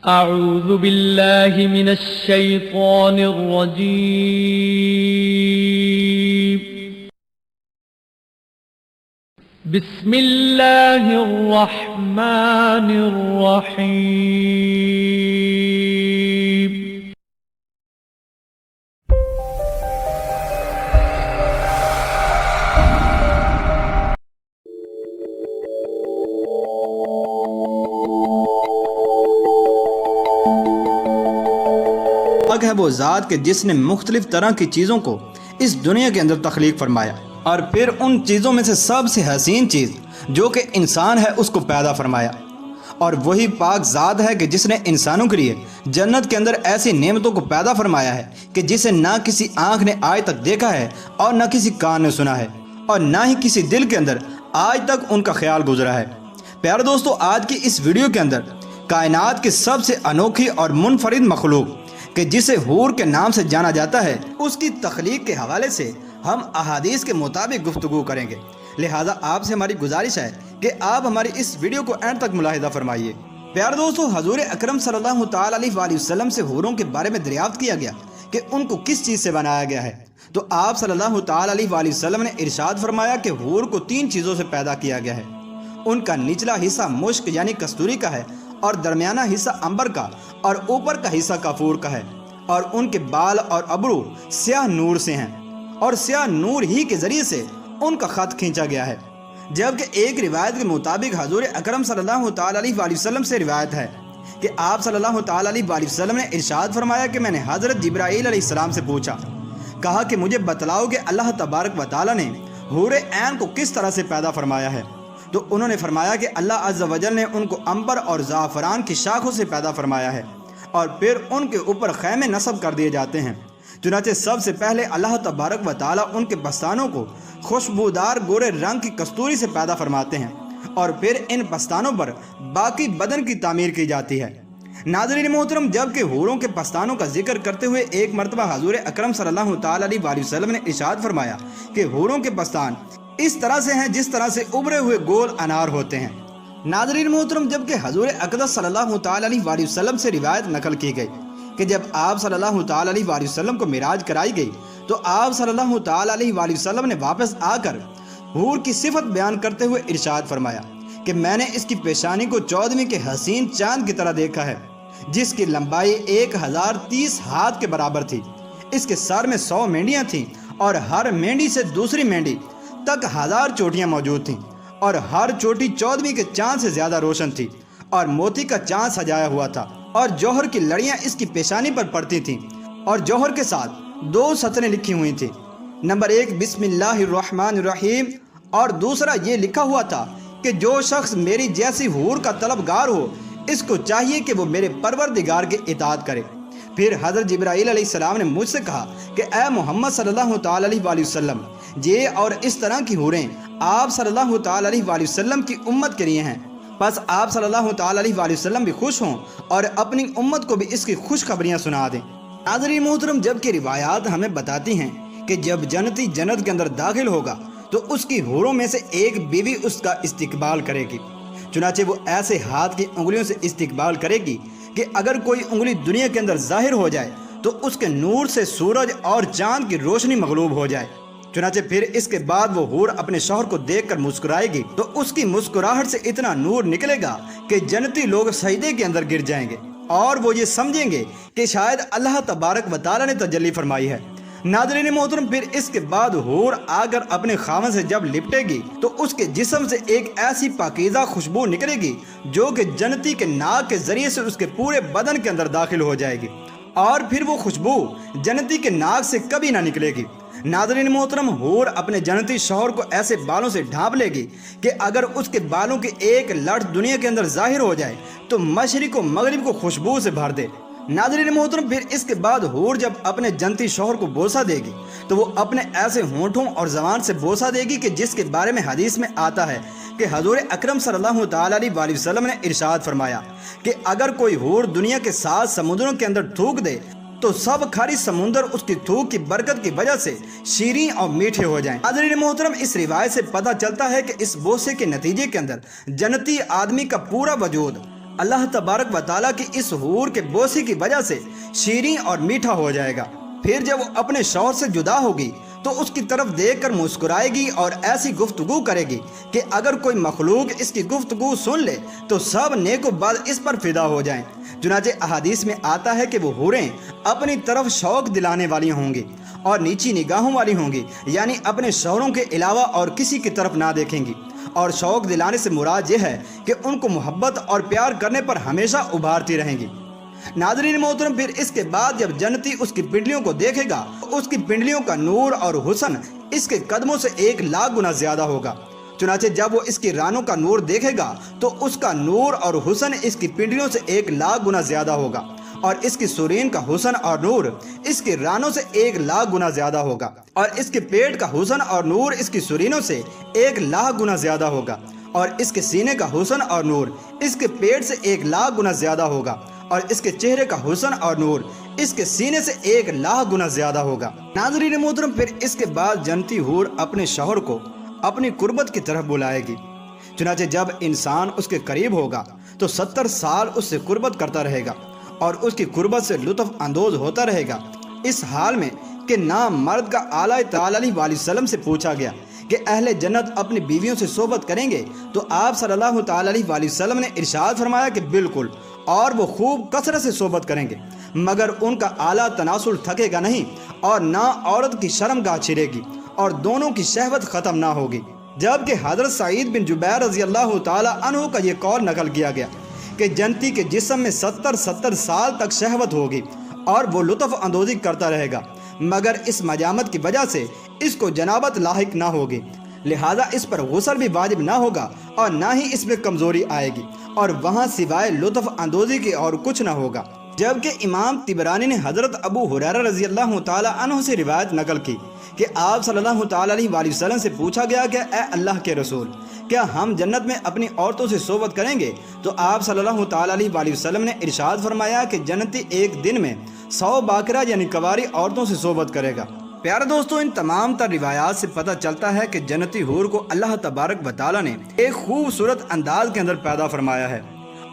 أعوذ بالله من الشيطان الرجيم. بسم الله الرحمن الرحيم. پاک ہے وہ ذات کہ جس نے مختلف طرح کی چیزوں کو اس دنیا کے اندر تخلیق فرمایا اور پھر ان چیزوں میں سے سب سے حسین چیز جو کہ انسان ہے اس کو پیدا فرمایا۔ اور وہی پاک ذات ہے کہ جس نے انسانوں کے لیے جنت کے اندر ایسی نعمتوں کو پیدا فرمایا ہے کہ جسے نہ کسی آنکھ نے آج تک دیکھا ہے اور نہ کسی کان نے سنا ہے اور نہ ہی کسی دل کے اندر آج تک ان کا خیال گزرا ہے۔ پیارے دوستو، آج کی اس ویڈیو کے اندر کائنات کی سب سے انوکھی اور منفرد مخلوق کہ جسے حور کے نام سے جانا جاتا ہے اس کی تخلیق کے حوالے سے ہم احادیث کے مطابق گفتگو کریں گے، لہٰذا آپ سے ہماری گزارش ہے کہ آپ ہماری اس ویڈیو کو اینڈ تک ملاحظہ فرمائیے۔ پیارے دوستو، حضور اکرم صلی اللہ تعالی علیہ وآلہ وسلم سے حوروں کے بارے میں دریافت کیا گیا کہ ان کو کس چیز سے بنایا گیا ہے، تو آپ صلی اللہ تعالی علیہ وآلہ وسلم نے ارشاد فرمایا کہ حور کو 3 چیزوں سے پیدا کیا گیا ہے۔ ان کا نچلا حصہ مشک یعنی کستوری کا ہے، اور درمیانہ حصہ عنبر کا، اور اوپر کا حصہ کافور کا ہے، اور ان کے بال اور ابرو سیاہ نور سے ہیں، اور سیاہ نور ہی کے ذریعے سے ان کا خط کھینچا گیا ہے۔ جبکہ ایک روایت کے مطابق حضور اکرم صلی اللہ تعالی علیہ وآلہ وسلم سے روایت ہے کہ آپ صلی اللہ تعالی علیہ وآلہ وسلم نے ارشاد فرمایا کہ میں نے حضرت جبرائیل علیہ السلام سے پوچھا، کہا کہ مجھے بتلاؤ کہ اللہ تبارک و تعالی نے حور عین کو کس طرح سے پیدا فرمایا ہے، تو انہوں نے فرمایا کہ اللہ عز و جل نے ان کو عنبر اور زعفران کی شاخوں سے پیدا فرمایا ہے، اور پھر ان کے اوپر خیمے نصب کر دیے جاتے ہیں۔ چنانچہ سب سے پہلے اللہ تبارک و تعالی ان کے پستانوں کو خوشبودار گورے رنگ کی کستوری سے پیدا فرماتے ہیں، اور پھر ان پستانوں پر باقی بدن کی تعمیر کی جاتی ہے۔ ناظرین محترم، جبکہ حوروں کے پستانوں کا ذکر کرتے ہوئے ایک مرتبہ حضور اکرم صلی اللہ تعالی علیہ وآلہ وسلم نے ارشاد فرمایا کہ حوروں کے پستان اس طرح سے ہیں جس طرح سے ابھرے ہوئے گول انار ہوتے ہیں۔ ناظرین محترم، جبکہ حضور اقدس صلی اللہ تعالی علیہ وآلہ وسلم سے روایت نقل کی گئی کہ جب آپ صلی اللہ تعالی علیہ وآلہ وسلم کو معراج کرائی گئی تو آپ صلی اللہ تعالی علیہ وآلہ وسلم نے واپس آ کر حور کی صفت بیان کرتے ہوئے ارشاد فرمایا کہ میں نے اس کی پیشانی کو 14ویں کے حسین چاند کی طرح دیکھا ہے، جس کی لمبائی 1030 ہاتھ کے برابر تھی۔ اس کے سر میں 100 مینڈیاں تھیں، اور ہر مینڈی سے دوسری مینڈی تک 1000 چوٹیاں موجود تھیں، اور ہر چوٹی 14ویں کے چاند سے زیادہ روشن تھی، اور موتی کا چاند سجایا ہوا تھا، اور جوہر کی لڑیاں اس کی پیشانی پر پڑتی تھیں، اور جوہر کے ساتھ 2 سطریں لکھی ہوئی تھیں، نمبر 1 بسم اللہ الرحمن الرحیم، اور دوسرا یہ لکھا ہوا تھا کہ جو شخص میری جیسی حور کا طلبگار ہو اس کو چاہیے کہ وہ میرے پروردگار کی اطاعت کرے۔ پھر حضرت جبرائیل علیہ السلام نے مجھ سے کہا کہ اے محمد صلی اللہ تعالی علیہ وآلہ وسلم، یہ اور اس طرح کی حوریں آپ صلی اللہ تعالی علیہ وآلہ وسلم کی امت کے لیے ہیں، پس آپ صلی اللہ تعالی علیہ وآلہ وسلم بھی خوش ہوں اور اپنی امت کو بھی اس کی خوشخبریاں سنا دیں۔ ناظرین محترم، جبکہ روایات ہمیں بتاتی ہیں کہ جب جنتی جنت کے اندر داخل ہوگا تو اس کی حوروں میں سے ایک بیوی اس کا استقبال کرے گی، چنانچہ وہ ایسے ہاتھ کی انگلیوں سے استقبال کرے گی کہ اگر کوئی انگلی دنیا کے اندر ظاہر ہو جائے تو اس کے نور سے سورج اور چاند کی روشنی مغلوب ہو جائے۔ چنانچہ پھر اس کے بعد وہ حور اپنے شوہر کو دیکھ کر مسکرائے گی تو اس کی مسکراہٹ سے اتنا نور نکلے گا کہ جنتی لوگ سجدے کے اندر گر جائیں گے، اور وہ یہ سمجھیں گے کہ شاید اللہ تبارک و تعالی نے تجلی فرمائی ہے۔ ناظرین محترم، پھر اس کے بعد حور آ کر اپنے خاوند سے جب لپٹے گی تو اس کے جسم سے ایک ایسی پاکیزہ خوشبو نکلے گی جو کہ جنتی کے ناک کے ذریعے سے اس کے پورے بدن کے اندر داخل ہو جائے گی، اور پھر وہ خوشبو جنتی کے ناک سے کبھی نہ نکلے گی۔ ناظرین محترم، حور اپنے جنتی شوہر کو ایسے بالوں سے ڈھانپ لے گی کہ اگر اس کے بالوں کی ایک لٹ دنیا کے اندر ظاہر ہو جائے تو مشرق و مغرب کو خوشبو سے بھر دے۔ ناظرین محترم، پھر اس کے بعد حور جب اپنے جنتی شوہر کو بوسہ دے گی تو وہ اپنے ایسے ہونٹوں اور زبان سے بوسہ دے گی کہ جس کے بارے میں حدیث میں آتا ہے کہ حضور اکرم صلی اللہ تعالی علیہ وآلہ وسلم نے ارشاد فرمایا کہ اگر کوئی حور دنیا کے 7 سمندروں کے اندر تھوک دے تو سب کھاری سمندر اس کی تھوک کی برکت کی وجہ سے شیریں اور میٹھے ہو جائیں۔ ناظرین محترم، اس روایت سے پتہ چلتا ہے کہ اس بوسے کے نتیجے کے اندر جنتی آدمی کا پورا وجود اللہ تبارک و تعالیٰ کی اس حور کے بوسے کی وجہ سے شیریں اور میٹھا ہو جائے گا۔ پھر جب وہ اپنے شوہر سے جدا ہوگی تو اس کی طرف دیکھ کر مسکرائے گی اور ایسی گفتگو کرے گی کہ اگر کوئی مخلوق اس کی گفتگو سن لے تو سب نیک و بد اس پر فدا ہو جائیں۔ چنانچہ احادیث میں آتا ہے کہ وہ حوریں اپنی طرف شوق دلانے والی ہوں گی اور نیچی نگاہوں والی ہوں گی، یعنی اپنے شوہروں کے علاوہ اور کسی کی طرف نہ دیکھیں گی، اور شوق دلانے سے مراد یہ ہے کہ ان کو محبت اور پیار کرنے پر ہمیشہ ابھارتی رہیں گی۔ ناظرین محترم، پھر اس کے بعد جب جنتی اس کی پنڈلیوں کو دیکھے گا تو اس کی پنڈلیوں کا نور اور حسن اس کے قدموں سے 1,00,000 گنا زیادہ ہوگا۔ چنانچہ جب وہ اس کی رانوں کا نور دیکھے گا تو اس کا نور اور حسن اس کی پنڈلیوں سے 1,00,000 گنا زیادہ ہوگا، اور اس کی سرین کا حسن اور نور اس کی رانوں سے 1,00,000 گنا زیادہ ہوگا، اور اس کے پیٹ کا حسن اور نور اس کی سرینوں سے 1,00,000 گنا زیادہ ہوگا، اور اس کے سینے کا حسن اور نور اس کے پیٹ سے 1,00,000 گنا زیادہ ہوگا، اور اس کے چہرے کا حسن اور نور اس کے سینے سے 1,00,000 گنا زیادہ ہوگا۔ ناظرین محترم، پھر اس کے بعد جنتی حور اپنے شوہر کو اپنی قربت کی طرف بلائے گی۔ چنانچہ جب انسان اس کے قریب ہوگا تو 70 سال اس سے قربت کرتا رہے گا اور اس کی قربت سے لطف اندوز ہوتا رہے گا، اس حال میں کہ نام مرد کا اعلیٰ تعالیٰ علیہ وآلہ وسلم سے پوچھا گیا کہ اہل جنت اپنی بیویوں سے صحبت کریں گے، تو آپ صلی اللہ تعالیٰ علیہ وآلہ وسلم نے ارشاد فرمایا کہ بالکل، اور وہ خوب کثرت سے صحبت کریں گے، مگر ان کا اعلیٰ تناسل تھکے گا نہیں، اور نہ عورت کی شرمگاہ چھرے گی، اور دونوں کی شہوت ختم نہ ہوگی۔ جبکہ حضرت سعید بن جبیر رضی اللہ تعالیٰ عنہ کا یہ قول نقل کیا گیا کہ جنتی کے جسم میں 70 سال تک شہوت ہوگی اور وہ لطف اندوزی کرتا رہے گا، مگر اس مجامت کی وجہ سے اس کو جنابت لاحق نہ ہوگی، لہذا اس پر غسل بھی واجب نہ ہوگا اور نہ ہی اس میں کمزوری آئے گی، اور وہاں سوائے لطف اندوزی کے اور کچھ نہ ہوگا۔ جبکہ امام طبرانی نے حضرت ابو ہریرہ رضی اللہ تعالیٰ عنہ سے روایت نقل کی کہ آپ صلی اللہ تعالیٰ علیہ وآلہ وسلم سے پوچھا گیا کہ اے اللہ کے رسول، کیا ہم جنت میں اپنی عورتوں سے صحبت کریں گے؟ تو آپ صلی اللہ تعالیٰ علیہ وآلہ وسلم نے ارشاد فرمایا کہ جنتی ایک دن میں 100 باکرہ یعنی کواری عورتوں سے صحبت کرے گا۔ پیارے دوستو، ان تمام تر روایات سے پتہ چلتا ہے کہ جنتی حور کو اللہ تبارک و تعالیٰ نے ایک خوبصورت انداز کے اندر پیدا فرمایا ہے،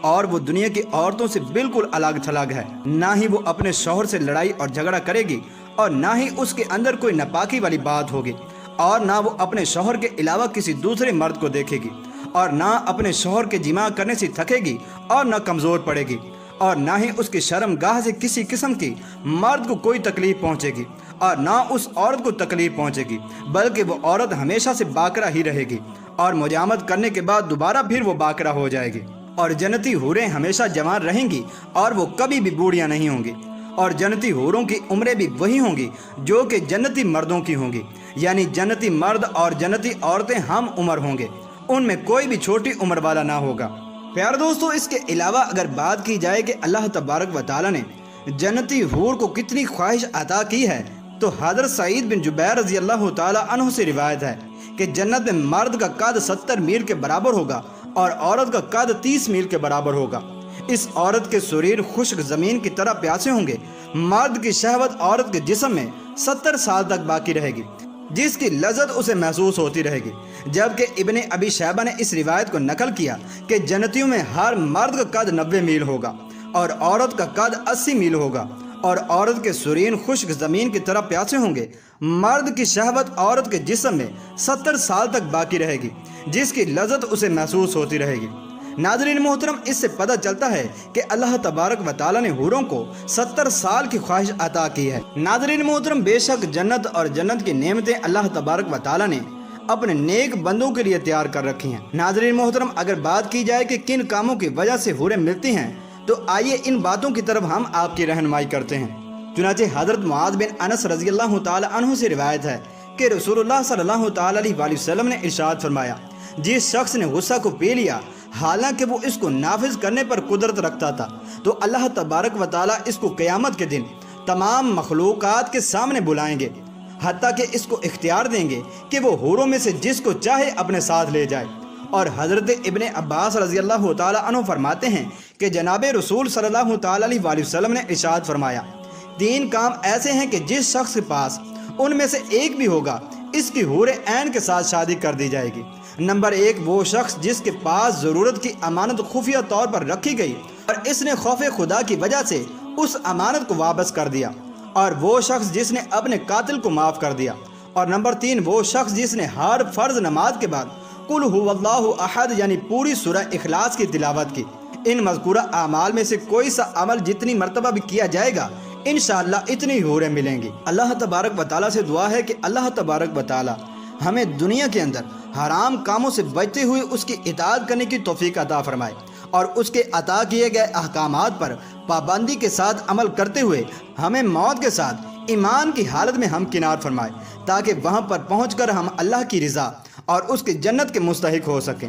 اور وہ دنیا کی عورتوں سے بالکل الگ تھلگ ہے۔ نہ ہی وہ اپنے شوہر سے لڑائی اور جھگڑا کرے گی، اور نہ ہی اس کے اندر کوئی ناپاکی والی بات ہوگی، اور نہ وہ اپنے شوہر کے علاوہ کسی دوسرے مرد کو دیکھے گی، اور نہ اپنے شوہر کے جماع کرنے سے تھکے گی اور نہ کمزور پڑے گی، اور نہ ہی اس کی شرم گاہ سے کسی قسم کی مرد کو کوئی تکلیف پہنچے گی، اور نہ اس عورت کو تکلیف پہنچے گی، بلکہ وہ عورت ہمیشہ سے باکرہ ہی رہے گی، اور مجامت کرنے کے بعد دوبارہ پھر وہ باکرہ ہو جائے گی۔ اور جنتی حوریں ہمیشہ جوان رہیں گی اور وہ کبھی بھی بوڑھیاں نہیں ہوں گی، اور جنتی حوروں کی عمریں بھی وہی ہوں گی جو کہ جنتی مردوں کی ہوں گی، یعنی جنتی مرد اور جنتی عورتیں ہم عمر ہوں گے، ان میں کوئی بھی چھوٹی عمر والا نہ ہوگا۔ پیارے دوستو، اس کے علاوہ اگر بات کی جائے کہ اللہ تبارک و تعالیٰ نے جنتی حور کو کتنی خواہش عطا کی ہے، تو حضرت سعید بن جبیر رضی اللہ تعالیٰ عنہ سے روایت ہے کہ جنت میں مرد کا قد 70 میل کے برابر ہوگا اور عورت کا قد 30 میل کے برابر ہوگا۔ اس عورت کے سریر خشک زمین کی طرح پیاسے ہوں گے۔ مرد کی شہوت عورت کے جسم میں 70 سال تک باقی رہے گی، جس کی لذت اسے محسوس ہوتی رہے گی۔ جبکہ ابن ابی شیبہ نے اس روایت کو نقل کیا کہ جنتیوں میں ہر مرد کا قد 90 میل ہوگا اور عورت کا قد 80 میل ہوگا، اور عورت کے سرین خشک زمین کی طرح پیاسے ہوں گے۔ مرد کی شہوت عورت کے جسم میں 70 سال تک باقی رہے گی، جس کی لذت اسے محسوس ہوتی رہے گی۔ ناظرین محترم، اس سے پتہ چلتا ہے کہ اللہ تبارک و تعالیٰ نے حوروں کو 70 سال کی خواہش عطا کی ہے۔ ناظرین محترم، بے شک جنت اور جنت کی نعمتیں اللہ تبارک و تعالیٰ نے اپنے نیک بندوں کے لیے تیار کر رکھی ہیں۔ ناظرین محترم، اگر بات کی جائے کہ کن کاموں کی وجہ سے حوریں ملتی ہیں، تو آئیے ان باتوں کی طرف ہم آپ کی رہنمائی کرتے ہیں۔ چنانچہ حضرت معاذ بن انس رضی اللہ تعالی عنہ سے روایت ہے کہ رسول اللہ صلی اللہ تعالی علیہ وآلہ وسلم نے ارشاد فرمایا، جس شخص نے غصہ کو پی لیا حالانکہ وہ اس کو نافذ کرنے پر قدرت رکھتا تھا، تو اللہ تبارک و تعالیٰ اس کو قیامت کے دن تمام مخلوقات کے سامنے بلائیں گے، حتیٰ کہ اس کو اختیار دیں گے کہ وہ حوروں میں سے جس کو چاہے اپنے ساتھ لے جائے۔ اور حضرت ابن عباس رضی اللہ تعالی عنہ فرماتے ہیں کہ جناب رسول صلی اللہ تعالی علیہ وآلہ وسلم نے ارشاد فرمایا، 3 کام ایسے ہیں کہ جس شخص کے پاس ان میں سے ایک بھی ہوگا، اس کی حور عین کے ساتھ شادی کر دی جائے گی۔ نمبر 1 وہ شخص جس کے پاس ضرورت کی امانت خفیہ طور پر رکھی گئی اور اس نے خوف خدا کی وجہ سے اس امانت کو واپس کر دیا، اور وہ شخص جس نے اپنے قاتل کو معاف کر دیا، اور نمبر 3 وہ شخص جس نے ہر فرض نماز کے بعد قل هو اللہ احد یعنی پوری سورہ اخلاص کی تلاوت کی۔ ان مذکورہ اعمال میں سے کوئی سا عمل جتنی مرتبہ بھی کیا جائے گا انشاءاللہ اتنی حوریں ملیں گی۔ اللہ تبارک و تعالیٰ سے دعا ہے کہ اللہ تبارک و تعالیٰ ہمیں دنیا کے اندر حرام کاموں سے بچتے ہوئے اس کی اطاعت کرنے کی توفیق عطا فرمائے، اور اس کے عطا کیے گئے احکامات پر پابندی کے ساتھ عمل کرتے ہوئے ہمیں موت کے ساتھ ایمان کی حالت میں ہمکنار فرمائے، تاکہ وہاں پر پہنچ کر ہم اللہ کی رضا اور اس کی جنت کے مستحق ہو سکیں۔